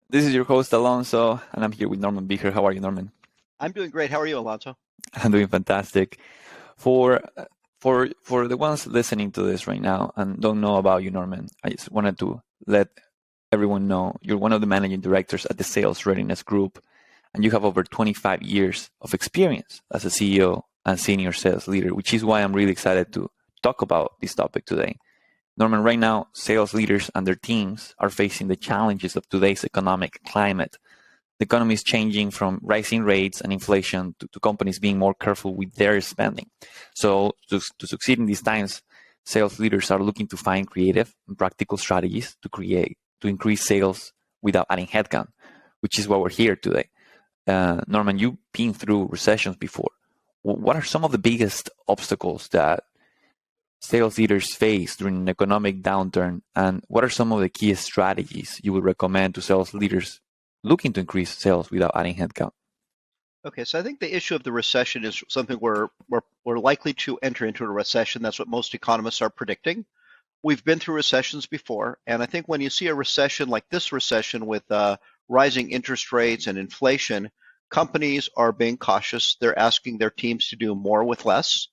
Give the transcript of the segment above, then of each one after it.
This is your host Alonso, and I'm here with Norman Behar. How are you, Norman? I'm doing great. How are you, Alonso? I'm doing fantastic. For for the ones listening to this right now and don't know about you, Norman, I just wanted to let everyone know you're one of the managing directors at the Sales Readiness Group, and you have over 25 years of experience as a CEO and senior sales leader, which is why I'm really excited to talk about this topic today. Norman, right now, sales leaders and their teams are facing the challenges of today's economic climate. The economy is changing from rising rates and inflation to companies being more careful with their spending. So to succeed in these times, sales leaders are looking to find creative and practical strategies to increase sales without adding headcount, which is why we're here today. Norman, you've been through recessions before. What are some of the biggest obstacles that sales leaders face during an economic downturn, and what are some of the key strategies you would recommend to sales leaders looking to increase sales without adding headcount? Okay, so I think the issue of the recession is something we're likely to enter into a recession. That's what most economists are predicting. We've been through recessions before, and I think when you see a recession like this recession with rising interest rates and inflation, companies are being cautious. They're asking their teams to do more with less.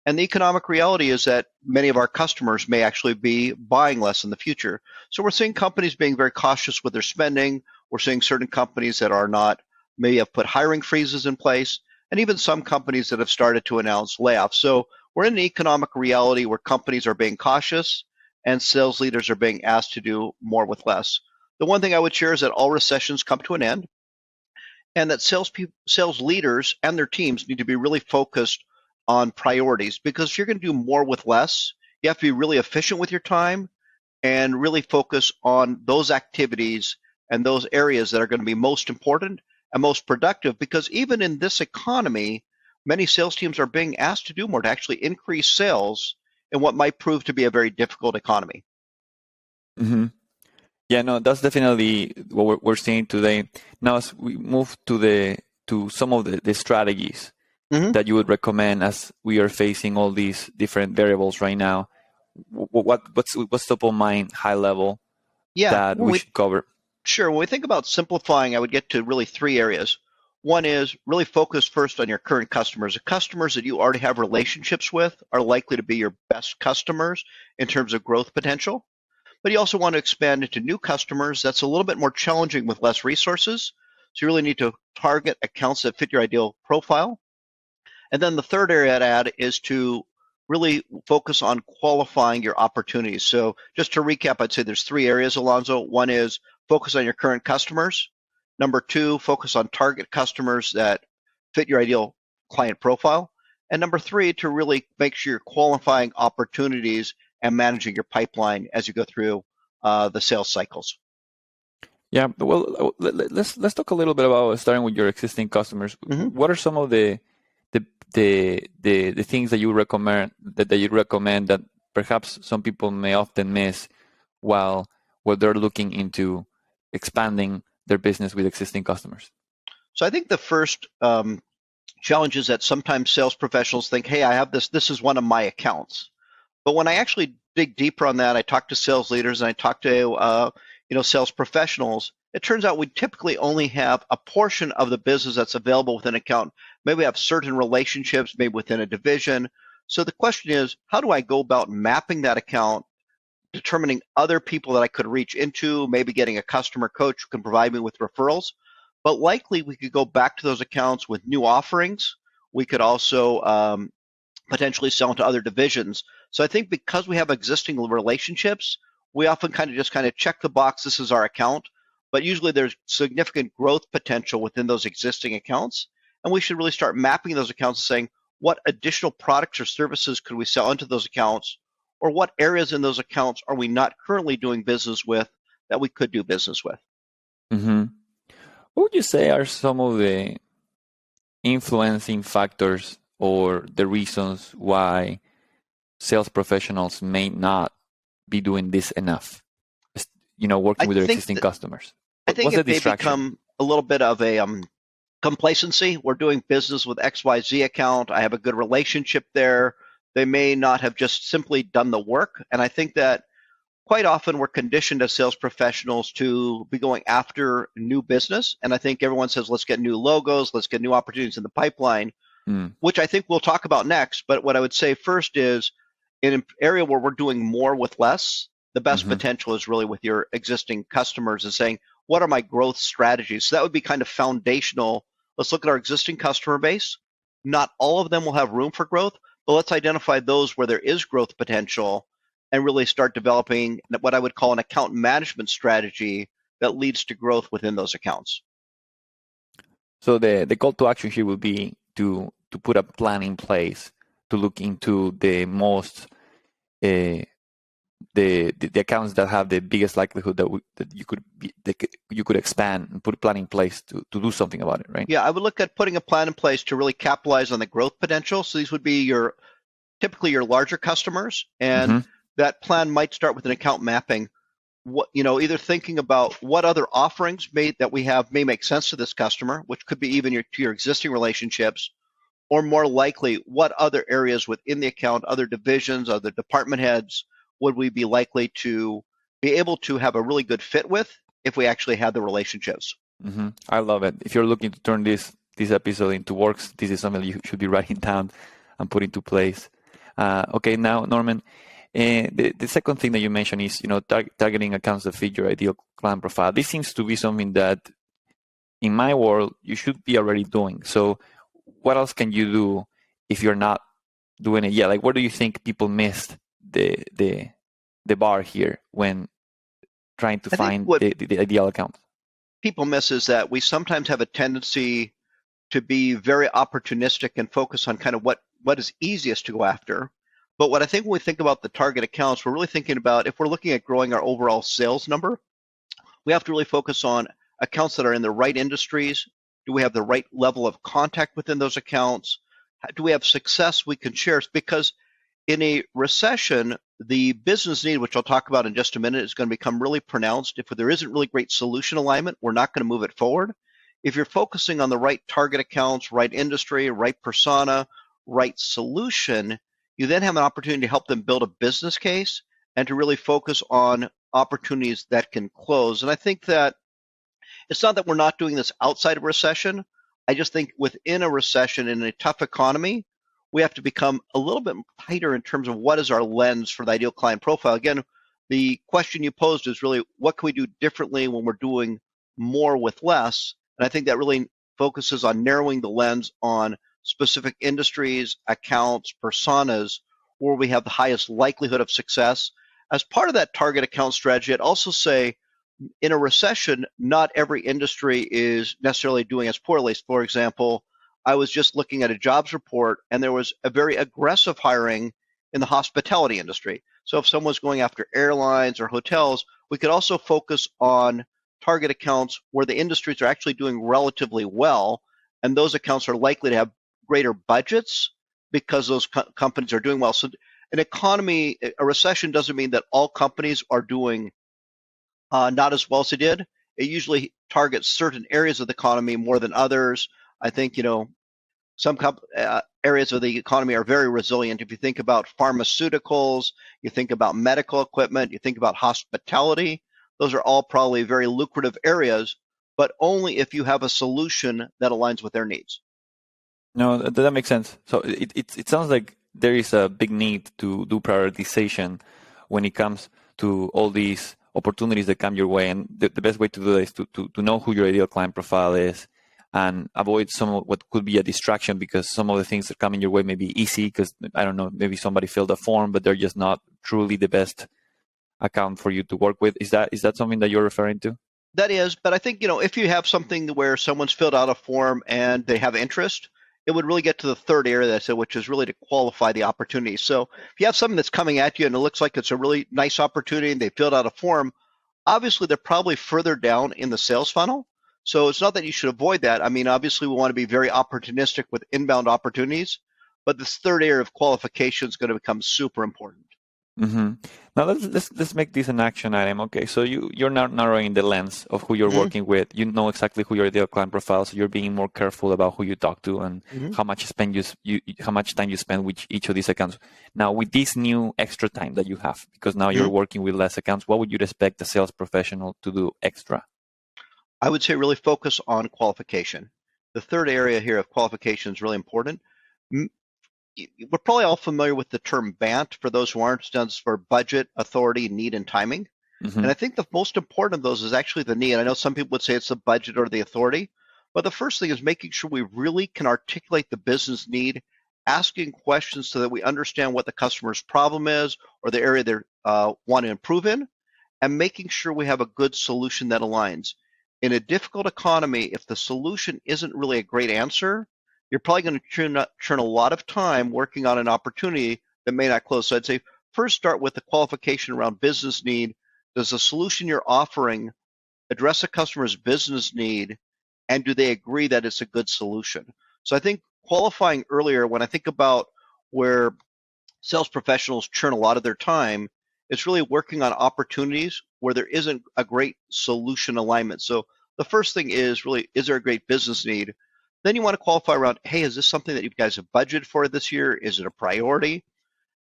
And the economic reality is that many of our customers may actually be buying less in the future. So we're seeing companies being very cautious with their spending. We're seeing certain companies that are not, may have put hiring freezes in place, and even some companies that have started to announce layoffs. So we're in an economic reality where companies are being cautious and sales leaders are being asked to do more with less. The one thing I would share is that all recessions come to an end, and that sales leaders and their teams need to be really focused on priorities, because if you're going to do more with less, you have to be really efficient with your time and really focus on those activities and those areas that are going to be most important and most productive. Because even in this economy, many sales teams are being asked to do more to actually increase sales in what might prove to be a very difficult economy. Mm-hmm. Yeah, no, that's definitely what we're seeing today. Now, as we move to some of the strategies Mm-hmm. that you would recommend as we are facing all these different variables right now, what's top of mind, high level, Yeah, that we should cover? sure. When we think about simplifying, I would get to really three areas. One is really focus first on your current customers. The customers that you already have relationships with are likely to be your best customers in terms of growth potential. But you also want to expand into new customers. That's a little bit more challenging with less resources. So you really need to target accounts that fit your ideal profile. And then the third area I'd add is to really focus on qualifying your opportunities. So just to recap, I'd say there's three areas, Alonso. One is focus on your current customers. Number two, focus on target customers that fit your ideal client profile. And number three, to really make sure you're qualifying opportunities and managing your pipeline as you go through the sales cycles. Yeah, well, let's talk a little bit about starting with your existing customers. Mm-hmm. What are some of the things that you recommend that perhaps some people may often miss while they're looking into expanding their business with existing customers? So I think the first challenge is that sometimes sales professionals think, hey, I have this is one of my accounts. But when I actually dig deeper on that, I talk to sales leaders and I talk to sales professionals. It turns out we typically only have a portion of the business that's available within an account. Maybe we have certain relationships, maybe within a division. So the question is, how do I go about mapping that account, determining other people that I could reach into, maybe getting a customer coach who can provide me with referrals? But likely we could go back to those accounts with new offerings. We could also potentially sell into other divisions. So I think because we have existing relationships, we often kind of check the box, this is our account, but usually there's significant growth potential within those existing accounts. And we should really start mapping those accounts and saying, what additional products or services could we sell into those accounts? Or what areas in those accounts are we not currently doing business with that we could do business with? Mm-hmm. What would you say are some of the influencing factors or the reasons why sales professionals may not be doing this enough? Working I with their think existing customers. I think What's the it may distraction? become a little bit of a complacency. We're doing business with XYZ account. I have a good relationship there. They may not have just simply done the work. And I think that quite often we're conditioned as sales professionals to be going after new business. And I think everyone says, let's get new logos, let's get new opportunities in the pipeline, which I think we'll talk about next. But what I would say first is in an area where we're doing more with less, the best potential is really with your existing customers and saying, what are my growth strategies? So that would be kind of foundational. Let's look at our existing customer base. Not all of them will have room for growth, but let's identify those where there is growth potential and really start developing what I would call an account management strategy that leads to growth within those accounts. So the call to action here will be to put a plan in place to look into the most the accounts that have the biggest likelihood that you could expand and put a plan in place to do something about it, right? Yeah, I would look at putting a plan in place to really capitalize on the growth potential. So these would be typically your larger customers, and that plan might start with an account mapping. Either thinking about what other offerings that we have may make sense to this customer, which could be even to your existing relationships, or more likely, what other areas within the account, other divisions, other department heads, would we be likely to be able to have a really good fit with if we actually had the relationships. I love it. If you're looking to turn this episode into works, this is something you should be writing down and put into place. Okay, now, Norman, the second thing that you mentioned is, targeting accounts that fit your ideal client profile. This seems to be something that, in my world, you should be already doing. So, what else can you do if you're not doing it yet? Like, where do you think people missed the bar here when trying to find the ideal account? People miss is that we sometimes have a tendency to be very opportunistic and focus on kind of what is easiest to go after. But what I think when we think about the target accounts, we're really thinking about, if we're looking at growing our overall sales number, we have to really focus on accounts that are in the right industries. Do we have the right level of contact within those accounts? Do we have success we can share? Because in a recession, the business need, which I'll talk about in just a minute, is going to become really pronounced. If there isn't really great solution alignment, we're not going to move it forward. If you're focusing on the right target accounts, right industry, right persona, right solution, you then have an opportunity to help them build a business case and to really focus on opportunities that can close. And I think that it's not that we're not doing this outside of a recession. I just think within a recession, in a tough economy, we have to become a little bit tighter in terms of what is our lens for the ideal client profile. Again, the question you posed is really, what can we do differently when we're doing more with less? And I think that really focuses on narrowing the lens on specific industries, accounts, personas, where we have the highest likelihood of success. As part of that target account strategy, I'd also say in a recession, not every industry is necessarily doing as poorly. For example, I was just looking at a jobs report, and there was a very aggressive hiring in the hospitality industry. So if someone's going after airlines or hotels, we could also focus on target accounts where the industries are actually doing relatively well, and those accounts are likely to have greater budgets because those companies are doing well. So a recession doesn't mean that all companies are doing not as well as they did. It usually targets certain areas of the economy more than others. I think, some areas of the economy are very resilient. If you think about pharmaceuticals, you think about medical equipment, you think about hospitality, those are all probably very lucrative areas, but only if you have a solution that aligns with their needs. No, that makes sense. So it sounds like there is a big need to do prioritization when it comes to all these opportunities that come your way. And the best way to do that is to know who your ideal client profile is and avoid some of what could be a distraction, because some of the things that come in your way may be easy because, I don't know, maybe somebody filled a form, but they're just not truly the best account for you to work with. Is that something that you're referring to? That is, but I think, if you have something where someone's filled out a form and they have interest, it would really get to the third area, which is really to qualify the opportunity. So if you have something that's coming at you and it looks like it's a really nice opportunity and they filled out a form, obviously they're probably further down in the sales funnel. So it's not that you should avoid that. I mean, obviously we want to be very opportunistic with inbound opportunities, but this third area of qualification is going to become super important. Mm-hmm. Now let's make this an action item. Okay, so you're now narrowing the lens of who you're Mm-hmm. working with. You know exactly who your ideal client profile, so you're being more careful about who you talk to and Mm-hmm. how much how much time you spend with each of these accounts. Now, with this new extra time that you have, because now you're Mm-hmm. working with less accounts, what would you expect a sales professional to do extra? I would say really focus on qualification. The third area here of qualification is really important. We're probably all familiar with the term BANT. For those who aren't, it stands for budget, authority, need, and timing. Mm-hmm. And I think the most important of those is actually the need. I know some people would say it's the budget or the authority, but the first thing is making sure we really can articulate the business need, asking questions so that we understand what the customer's problem is or the area they want to improve in, and making sure we have a good solution that aligns. In a difficult economy, if the solution isn't really a great answer, you're probably going to churn a lot of time working on an opportunity that may not close. So I'd say first start with the qualification around business need. Does the solution you're offering address a customer's business need, and do they agree that it's a good solution? So I think qualifying earlier, when I think about where sales professionals churn a lot of their time, it's really working on opportunities where there isn't a great solution alignment. So the first thing is really, is there a great business need? Then you want to qualify around, hey, is this something that you guys have budgeted for this year? Is it a priority?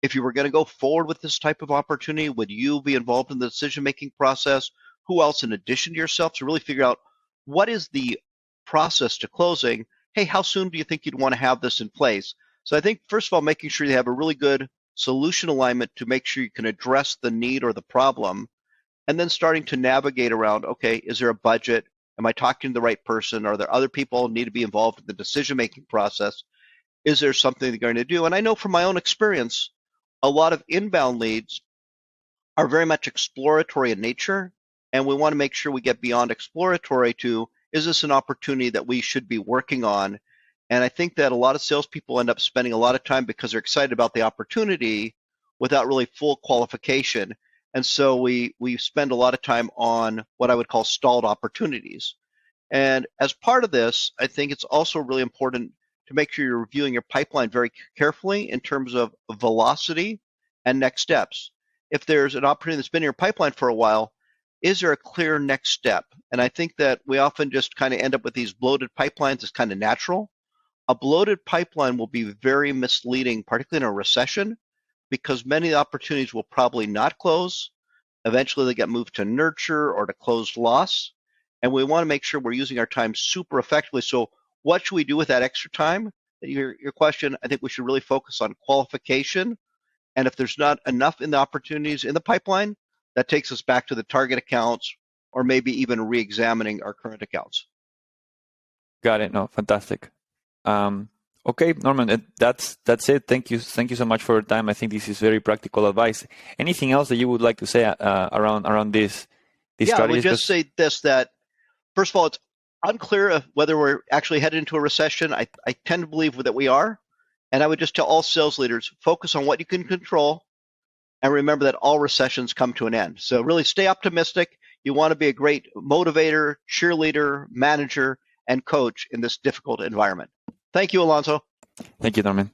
If you were going to go forward with this type of opportunity, would you be involved in the decision-making process? Who else in addition to yourself to really figure out what is the process to closing? Hey, how soon do you think you'd want to have this in place? So I think, first of all, making sure you have a really good solution alignment to make sure you can address the need or the problem, and then starting to navigate around, okay, is there a budget? Am I talking to the right person? Are there other people who need to be involved in the decision-making process? Is there something they're going to do? And I know from my own experience, a lot of inbound leads are very much exploratory in nature, and we want to make sure we get beyond exploratory to, is this an opportunity that we should be working on? And I think that a lot of salespeople end up spending a lot of time because they're excited about the opportunity without really full qualification. And so we spend a lot of time on what I would call stalled opportunities. And as part of this, I think it's also really important to make sure you're reviewing your pipeline very carefully in terms of velocity and next steps. If there's an opportunity that's been in your pipeline for a while, is there a clear next step? And I think that we often just kind of end up with these bloated pipelines. It's kind of natural. A bloated pipeline will be very misleading, particularly in a recession, because many of the opportunities will probably not close. Eventually, they get moved to nurture or to closed loss. And we want to make sure we're using our time super effectively. So what should we do with that extra time? Your question, I think we should really focus on qualification. And if there's not enough in the opportunities in the pipeline, that takes us back to the target accounts or maybe even re-examining our current accounts. Got it. No, fantastic. Okay, Norman, that's it. Thank you so much for your time. I think this is very practical advice. Anything else that you would like to say around this Yeah, I would strategies? just say this, that first of all, it's unclear of whether we're actually headed into a recession. I tend to believe that we are. And I would just tell all sales leaders, focus on what you can control and remember that all recessions come to an end. So really stay optimistic. You want to be a great motivator, cheerleader, manager, and coach in this difficult environment. Thank you, Alonso. Thank you, Norman.